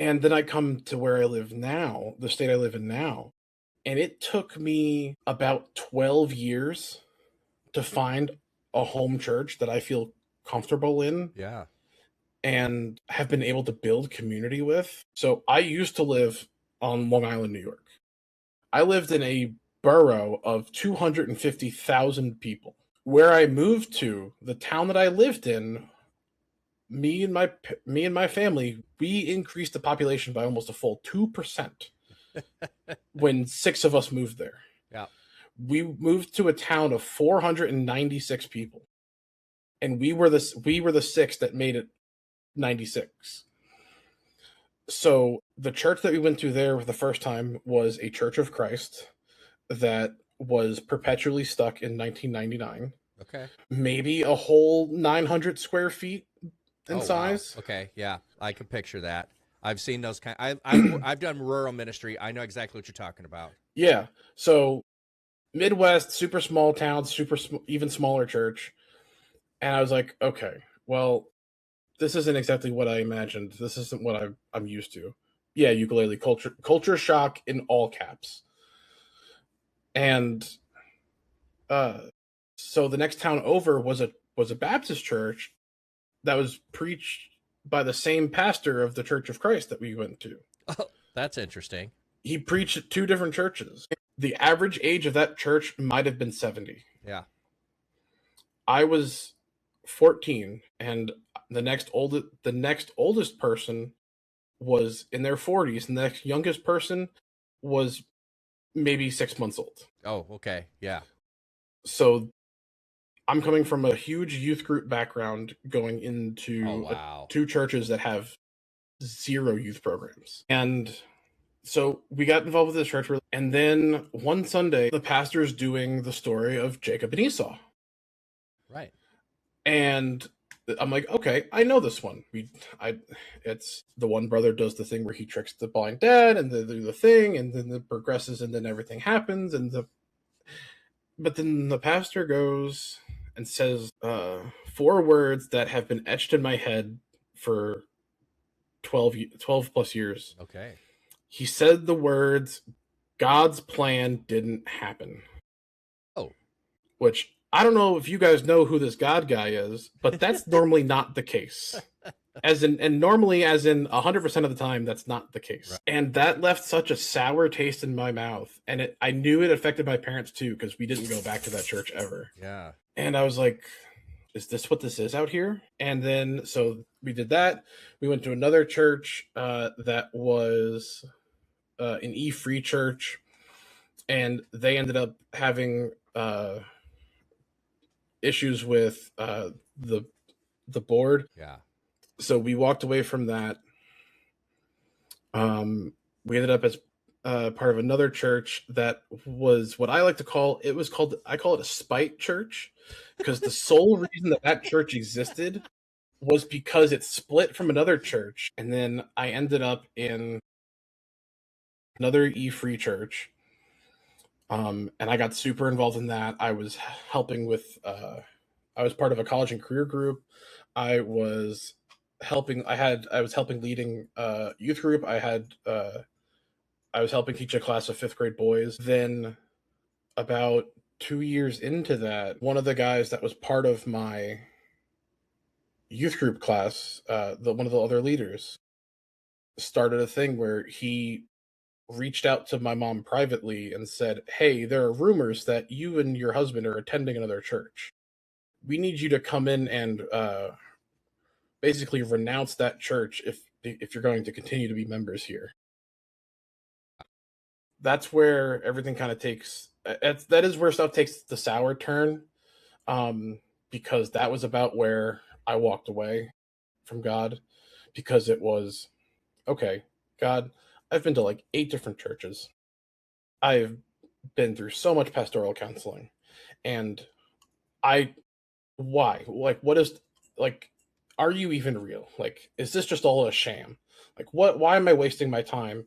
And then I come to where I live now, the state I live in now, and it took me about 12 years to find a home church that I feel comfortable in Yeah. and have been able to build community with. So I used to live on Long Island, New York. I lived in a borough of 250,000 people. Where I moved to, the town that I lived in, me and my family, we increased the population by almost a full 2% when 6 of us moved there. Yeah. We moved to a town of 496 people, and we were the 6 that made it 96. So the church that we went to there for the first time was a Church of Christ that was perpetually stuck in 1999. Okay. Maybe a whole 900 square feet in Oh wow. size. Okay. Yeah, I can picture that. I've seen those kind. I've done rural ministry. I know exactly what you're talking about. Yeah. So Midwest, super small town, even smaller church. And I was like, okay, well, this isn't exactly what I imagined. This isn't what I'm used to. Yeah, ukulele culture shock in all caps. And uh, so the next town over was a Baptist church that was preached by the same pastor of the Church of Christ that we went to. Oh, that's interesting. He preached at 2 different churches. The average age of that church might have been 70. Yeah. I was 14, and the next oldest person was in their 40s, and the next youngest person was maybe 6 months old. Oh, okay. Yeah. So I'm coming from a huge youth group background going Oh into wow. 2 churches that have 0 youth programs. And so we got involved with this church, and then one Sunday, the pastor's doing the story of Jacob and Esau. Right. And I'm like, okay, I know this one. It's the one brother does the thing where he tricks the blind dad, and they do the thing, and then it progresses, and then everything happens, but then the pastor goes and says 4 words that have been etched in my head for 12 plus years. Okay. He said the words, God's plan didn't happen. Oh. Which I don't know if you guys know who this God guy is, but that's normally not the case. Normally, as in 100% of the time, that's not the case. Right. And that left such a sour taste in my mouth. And I knew it affected my parents too, because we didn't go back to that church ever. Yeah. And I was like, is this what this is out here? And then, so we did that. We went to another church that was an E-free church. And they ended up having issues with the board. Yeah. So we walked away from that. We ended up as part of another church that was what I like to call, I call it a spite church, because the sole reason that church existed was because it split from another church. And then I ended up in another E-free church. And I got super involved in that. I was helping with, I was part of a college and career group. I was helping leading youth group. I was helping teach a class of 5th grade boys. Then about 2 years into that, one of the guys that was part of my youth group class, one of the other leaders, started a thing where he reached out to my mom privately and said, hey, there are rumors that you and your husband are attending another church. We need you to come in and basically renounce that church if you're going to continue to be members here. That's where everything kind of that is where stuff takes the sour turn, because that was about where I walked away from God, because it was, okay, God, I've been to like 8 different churches. I've been through so much pastoral counseling, and why? Like, what is, like, are you even real? Like, is this just all a sham? Like, why am I wasting my time